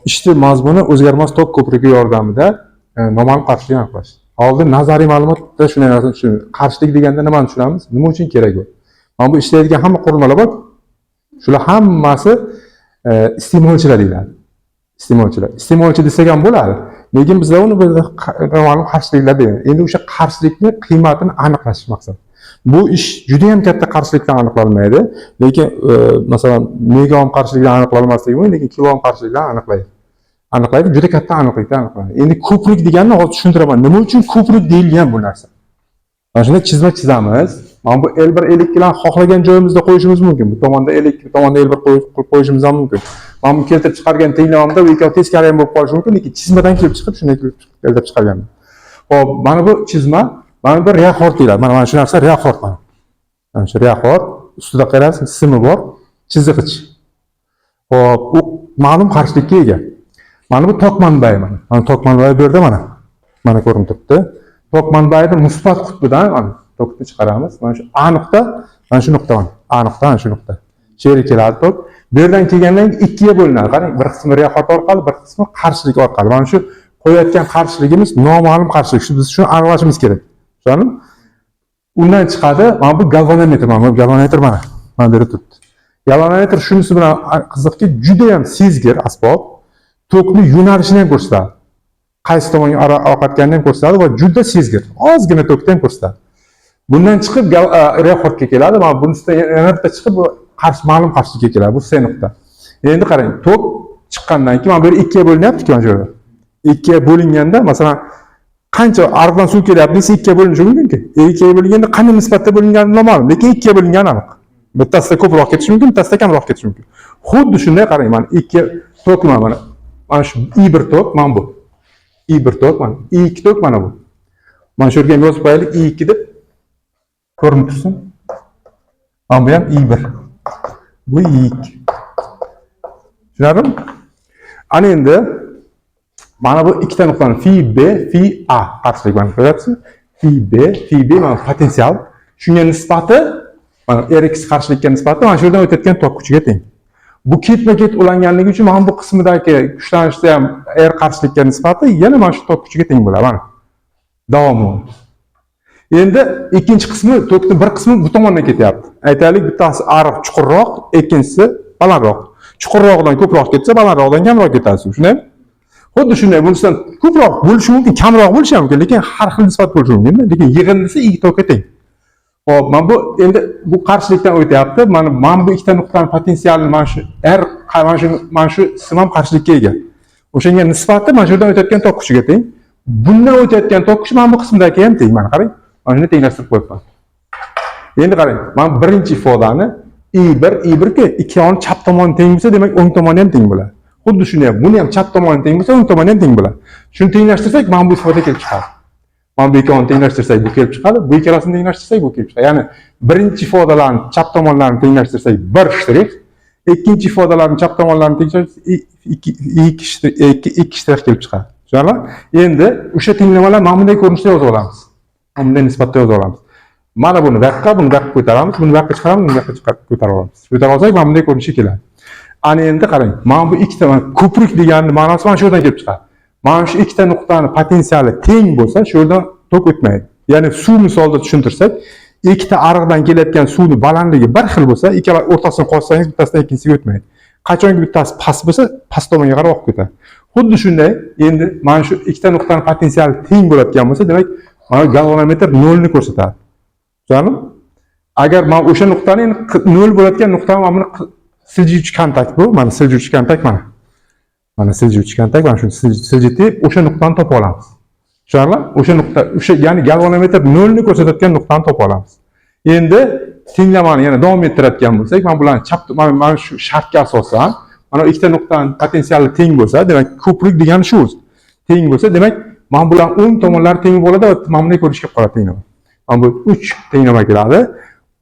ishchi mazmuni o'zgarmas tok ko'prigi yordamida noma'lum qarshilikni aniqlash. Oldin nazariy ma'lumotda shunday narsani tushunamiz. Qarshilik deganda nimani tushunamiz? Nima uchun kerak bu? Mana bu ishlaydigan hamma qurilmalar bor. Shular hammasi iste'molchilar deyiladi. Iste'molchilar. Iste'molchi desak ham bo'ladi. Lekin bizlar uni noma'lum qarshiliklar deymiz. Endi o'sha qarshilikni qiymatini aniqlash maqsad. Bu ish juda ham katta qarshilikdan aniqlanmaydi. Lekin masalan, megaom qarshilikdan aniqlanmasligi mumkin, lekin kiloom qarshilikdan aniqlaydi, juda katta aniqlikdan aniqlanadi. Endi ko'prik deganni hozir tushuntiraman. Nima uchun ko'prik deyilgan bu narsa? Mana shunda chizma chizamiz. Mana bu L1 L2 xohlagan joyimizda qo'yishimiz mumkin. Bu tomonda L2, bu tomonda L1 qo'yib qo'yishimiz ham mumkin. Mana bu keltirib chiqargan tenglamamda bu ikkovi teskari ham bo'lib qolishi mumkin, lekin chizmadan kelib chiqib shunday keltirib chiqargan. Xo'p, mana bu chizma, mana bu reaxort deyiladi. Mana shu narsa reaxort mana. Mana shu reaxort, ustida qarasiz, simi bor, chizig'ich. Xo'p, u ma'lum qarshilikka ega. Mana bu tok manbai mana. Mana tok manbai bu yerda mana. Mana ko'rinib turibdi. Tok manbaida musbat qutbidan mana tokni chiqaramiz. Mana shu A nuqta, mana shu nuqta mana. A nuqta, mana shu nuqta. Cheri keladi tok. Bu yerdan kelgandan ikkiga bo'linadi. Qarang, bir qismi reaxort orqali, bir qismi qarshilik orqali. Mana shu qo'yayotgan qarshiligimiz noma'lum qarshilik. Biz shuni aniqlashimiz kerak. Tushundingmi? Undan chiqadi, mana bu galvanometr, mana bu galvanometr mana. Mana bu yerda turibdi. Galvanometr shunisi bilan qiziqki, juda ham sezgir asbob. Tokni yo'nalishini ham ko'rsatadi. Qaysi tomonga oqayotganini ham ko'rsatadi va juda sezgir. Ozgina tokni ham ko'rsatadi. Bundan chiqib reaxortga keladi. Mana bunisidan yana bitta chiqib ma'lum qarshilikka keladi. Bu C nuqta. Endi qarang, tok chiqqandan keyin mana bu yerga ikkiga bo'linyapti-ku mana shu yerda. Ikkiga bo'linganda, masalan, qancha ariqdan suv kelyapti desa ikkiga bo'linishi mumkin-ku. Ikkiga bo'linganda qanday nisbatda bo'lingani noma'lum, lekin ikkiga bo'lingani aniq. Bittasida ko'proq ketishi mumkin, bittasida kamroq ketishi mumkin. Xuddi shunday qarang, mana ikki tok mana. Mana shu I1 tok mana bu. I1 tok mana. I2 tok mana bu. Mana shu yerga yozib qo'yaylik, I2 deb ko'rinib tursin. Mana bu ham I1. Bu I2. Tushunarlimi? Ana endi mana bu ikkita nuqtani phi B, phi A qarshilik bilan ko'ryapsiz. Phi B mana potensial. Shunga nisbati mana Rx qarshilikka nisbati mana shu yerdan o'tayotgan tok kuchiga teng. Bu ketma-ket ulanganligi uchun mana bu qismidagi kuchlanishda ham R qarshilikka nisbati yana mana shu tok kuchiga teng bo'ladi. Mana davomi. Endi ikkinchi qismi, tokning bir qismi bu tomondan ketyapti. Aytaylik, bittasi ariq chuqurroq, ikkinchisi balandroq. Chuqurroqdan ko'proq ketsa, balandroqdan kamroq ketadi. Shundaymi? Xuddi shunday bunisidan ko'proq bo'lishi mumkin, kamroq bo'lishi mumkin, lekin har xil nisbat bo'lishi mumkin. Lekin yig'indisi ikki tokka teng. Xo'p, mana bu endi bu qarshilikdan o'tyapti. Mana bu ikkita nuqtaning potensiali mana shu R mana shu sim ham qarshilikka ega. O'shanga nisbati mana shu yerdan o'tayotgan tok kuchiga teng. Bundan o'tayotgan tok kuchi mana bu qismdagi ham teng. Mana qarang. Mana shuni tenglashtirib qo'yibman. Endi qarang, mana birinchi ifodani I1 ki ikkovini chap tomoni teng bo'lsa, demak o'ng tomoni ham teng bo'ladi. Xuddi shunday ham buni ham chap tomoni teng bo'lsa, o'ng tomoni ham teng bo'ladi. Shuni tenglashtirsak, mana bu ifoda kelib chiqadi. Mana bu ikkovini tenglashtirsak bu kelib chiqadi, bu ikkalasini tenglashtirsak bu kelib chiqadi. Ya'ni birinchi ifodalarni chap tomonlarini tenglashtirsak 1 shtrix, ikkinchi ifodalarni chap tomonlarini tenglashtirsak 2 shtrix kelib chiqadi. Tushunarlimi? Endi o'sha tenglamalar mana bunday ko'rinishda yozib olamiz. Bunday nisbatda yozib olamiz. Mana buni bu yoqqa ko'taramiz, buni bu yoqqa chiqaramiz, buni bu yoqqa ko'tarib olamiz. Ko'tarib olsak mana bunday ko'rinishga keladi. Ana endi qarang, mana bu ikkita ko'prik deganning ma'nosi mana shu yerdan kelib chiqadi. Mana shu ikkita nuqtani potensiali teng bo'lsa, shu yerdan tok o'tmaydi. Ya'ni suv misolida tushuntirsak, ikkita ariqdan kelayotgan suvning balandligi bir xil bo'lsa, ikkala o'rtasini qo'shsangiz, bittasidan ikkinchisiga o'tmaydi. Qachonki bittasi past bo'lsa, past tomonga qarab oqib ketadi. Xuddi shunday, endi mana shu ikkita nuqtaning potensiali teng bo'ladigan bo'lsa, demak, mana galvanometr 0 ni ko'rsatadi. Tushundingmi? Agar mana o'sha nuqtani 0 bo'ladigan nuqtani mana buni siljuvchi kontakt bu, mana siljuvchi kontakt mana. Mana siljuvchi kontakt, mana shuni siljitib, o'sha nuqtani topib olamiz. Tushundingmi? O'sha nuqta, o'sha ya'ni galvanometr 0 ni ko'rsatadigan nuqtani topib olamiz. Endi tenglamani yana davom ettiradigan bo'lsak, mana bularni chap mana shu shartga asosan, mana ikkita nuqtaning potensiali teng bo'lsa, demak ko'prik degani shu o'zi. Teng bo'lsa, demak, mana bularning o'ng tomonlari teng bo'ladi va mana bunday ko'rinishga qoladi tenglama. Mana bu 3 tenglama keladi.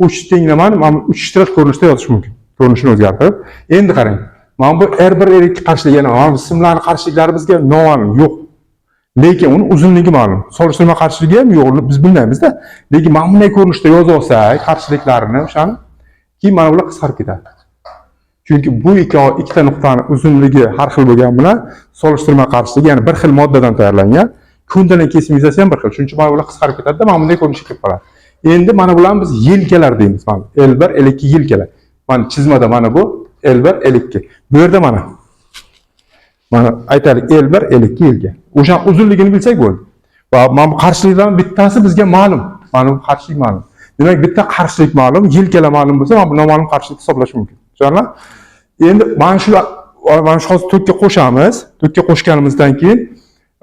3 tenglamani mana 3 shtrix ko'rinishda yozish mumkin. Ko'rinishini o'zgartirib. Endi qarang. Mana bu R1 R2 qarshilik, yana mana bu simlarning qarshiliklari bizga noma'lum, yo'q. Lekin uni uzunligi ma'lum. Solishtirma qarshiligi ham yo'q, biz bilmaymiz-da. Lekin mana bunday ko'rinishda yozib olsak, qarshiliklarini o'shani, keyin mana bular qisqarib ketadi. Chunki bu ikkita nuqtani uzunligi har xil bo'lgani bilan solishtirma qarshilik, ya'ni bir xil moddadan tayyorlangan. Ko'ndalang kesim yuzasi ham bir xil. Shuning uchun mana bular qisqarib ketadi-da, mana bunday ko'rinishga kelib qoladi. Endi mana bularni biz yelkalar deymiz. Mana L1, L2 yelkalar. Mana chizmada mana bu L1, L2. Bu yerda mana aytaylik L1, L2 yelka. O'sha uzunligini bilsak bo'ldi. Va mana bu qarshiliklarning bittasi bizga ma'lum. Mana bu qarshilik ma'lum. Demak, bitta qarshilik ma'lum, yelkalar ma'lum bo'lsa, mana bu noma'lum qarshilikni hisoblash mumkin. Tushunarli? Endi mana shu hozir to'kka qo'shamiz. To'kka qo'shganimizdan keyin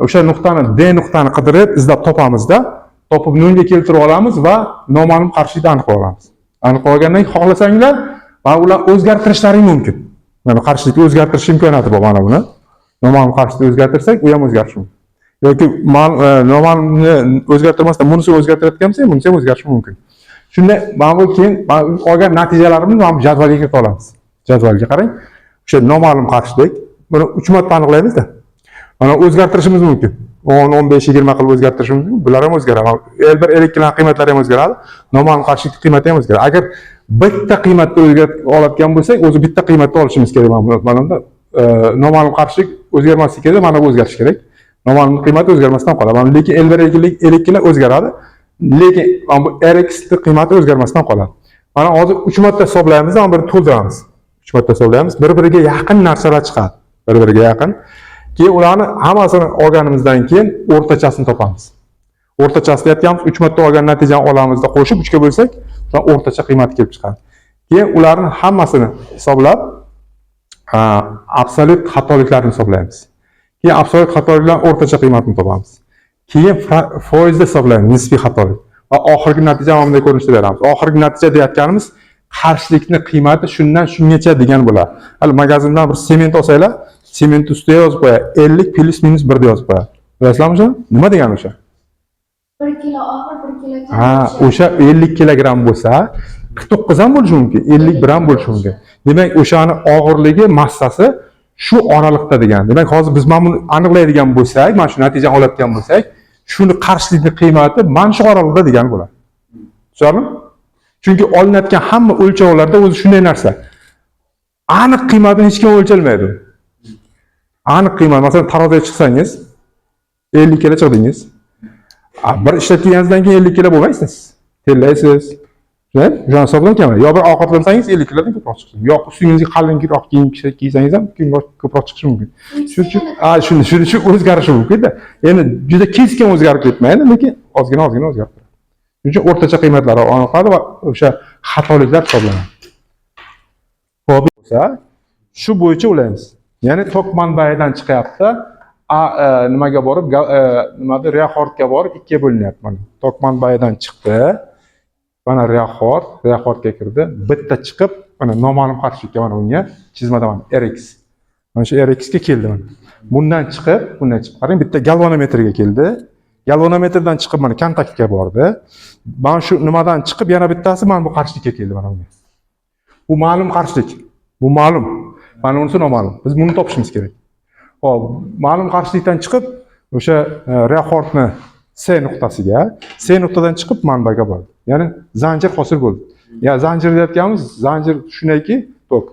o'sha nuqtani D nuqtani qidirib, izlab topamizda, topib nolga keltirib olamiz va noma'lum qarshilikni aniqlab olamiz. Aniqlab olgandan keyin xohlasanglar, mana ular o'zgartirishlari mumkin. Mana qarshilikni o'zgartirish imkoniyati bor mana buni. Noma'lum qarshilikni o'zgartirsak, u ham o'zgarishi mumkin. Yoki noma'lumni o'zgartirmasdan bunisini o'zgartirayotgan bo'lsak, bunisi ham o'zgarishi mumkin. Shunda mana bu keyin olgan natijalarimizni mana bu jadvalga kiritib olamiz. Jadvalga qarang. O'sha noma'lum qarshilik, buni 3 modda aniqlaymiz-da. Mana o'zgartirishimiz mumkin. 10, 15, 20 qilib o'zgartirishimiz mumkin. Bular ham o'zgaradi. L1, L2 ning qiymatlari ham o'zgaradi. Noma'lum qarshilik qiymati ham o'zgaradi. Agar bitta qiymatni o'zgartirib oladigan bo'lsak, o'zi bitta qiymatni olishimiz kerak mana bunda. Noma'lum qarshilik o'zgarmasligi kerak, mana bu o'zgarish kerak. Noma'lum qiymati o'zgarmasdan qoladi. Lekin L1, L2 lar o'zgaradi. Lekin mana bu Rx ning qiymati o'zgarmasdan qoladi. Mana hozir 3 modda hisoblaymiz, mana buni to'ldiramiz. 3 modda hisoblaymiz. Bir-biriga yaqin narsalar chiqadi. Bir-biriga yaqin. Keyin ularni hammasini olganimizdan keyin o'rtachasini topamiz. O'rtachasini aytganmiz, 3 modda olgan natijani olamizda qo'shib 3 ga bo'lsak, o'rtacha qiymati kelib chiqadi. Keyin ularni hammasini hisoblab, absolyut xatoliklarni hisoblaymiz. Keyin absolyut xatoliklarning o'rtacha qiymatini topamiz. Keyin foizda hisoblaymiz, nisbiy xatolik. Va oxirgi natijani bunday ko'rinishda beramiz. Oxirgi natija deyotganimiz qarshilikning qiymati shundan shungacha degan bo'ladi. Hali magazindan bir sement olsanglar, sement ustiga yozib qo'yadi. 50 plus minus 1 deb yozib qo'yadi. Bilasizlarmi o'sha? Nima degani o'sha? 1 kilo og'ir, 1 kilo kam. Ha, o'sha 50 kilogramm bo'lsa, 49 ham bo'lishi mumkin, 50 gram bo'lishi mumkin. Demak, o'shani og'irligi, massasi shu oralikda degan. Demak, hozir biz mana buni aniqlaydigan bo'lsak, mana shu natijani oladigan bo'lsak, shuni qarshilikning qiymati mana shu oralikda degan bo'ladi. Tushundingmi? Chunki olinayotgan hamma o'lchovlarda o'zi shunday narsa. Aniq qiymatini hech kim o'lcholmaydi. Aniq qiymat, masalan, taroziga chiqsangiz 50 kilo chiqdingiz. Bir ishlatganingizdan keyin 50 kilo bo'lmaysiz. Tellaysiz. Shuni hisoblangan. Yo bir ovqatlansangiz 50 kilodan ko'proq chiqsin. Yo ustingizga qalinroq kiyim kiysangiz ham ko'proq chiqishi mumkin. Shuning uchun o'zgarishi mumkin-da. Endi juda keskin o'zgarib ketmaydi, lekin ozgina o'zgarib turadi. Shuning uchun o'rtacha qiymatlar aniqladi va o'sha xatoliklar hisoblanadi. Xo'p, bo'lsa, shu bo'yicha o'ylaymiz. Ya'ni tok manbaidan chiqyapti. Nimaga borib, nimada reaxortga borib 2 ga bo'linyapti mana. Tok manbaidan chiqdi. Mana reaxortga kirdi. Bitta chiqib, mana noma'lum qarshilikka mana bunga chizmada mana Rx. Mana shu Rx ga keldi mana. Bundan chiqib, qarang, bitta galvanometrga keldi. Galvanometrdan chiqib mana kontaktga bordi. Mana shu nimadan chiqib yana bittasi mana bu qarshilikka keldi mana bunga. Bu ma'lum qarshilik. Bu ma'lum. Mana unisi noma'lum. Biz buni topishimiz kerak. Hop, ma'lum qarshilikdan chiqib o'sha reaxortni C nuqtasiga, C nuqtadan chiqib manbaga bordi. Ya'ni zanjir hosil bo'ldi. Ya zanjir deyotganimiz, zanjir shunaki, tok.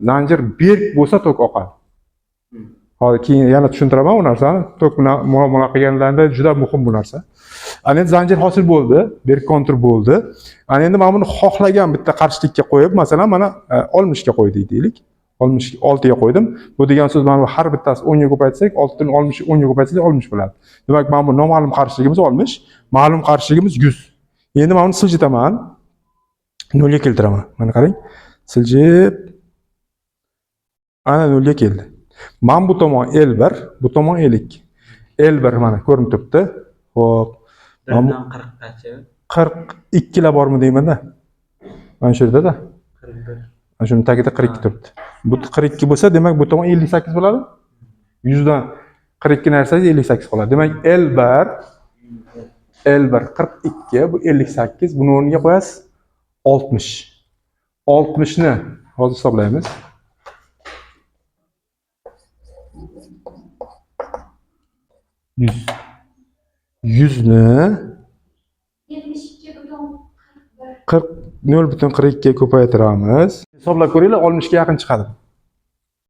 Zanjir berk bo'lsa tok oqadi. Hozir keyin yana tushuntiraman bu narsani. Tok bilan muomala qilganlarda juda muhim bu narsa. Ana endi zanjir hosil bo'ldi, berk kontur bo'ldi. Ana endi men buni xohlagan bitta qarshilikka qo'yib, masalan, mana 60 ga qo'ydik deylik. 66 ga qo'ydim. Bu degan so'z mana har bittasi 10 ga ko'paytsak, 6 dan 60 10 ga ko'paytsak 60 bo'ladi. Demak, mana bu noma'lum qarshiligimiz 60, ma'lum qarshiligimiz 100. Endi men buni siljitaman. 0 ga keltiraman. Mana qarang. Siljib ana 0 ga keldi. Men bu tomon L1, bu tomon L2. L1 mana ko'rinib turibdi. Xo'p. 1dan 40 gacha. 42 la bormi deyman-da. Mana shu yerda-da. 41. Mana shuni tagida 42 turibdi. Bu 42 bo'lsa, demak bu tomon 58 bo'ladi. 100 dan 42 narsangiz 58 qoladi. Demak L1 42, bu 58, buni o'rniga qo'yasiz 60. 60 ni hozir hisoblaymiz. 100 ni 40 0,42 ga ko'paytiramiz. Hisoblab ko'ringlar, 60 ga yaqin chiqadi.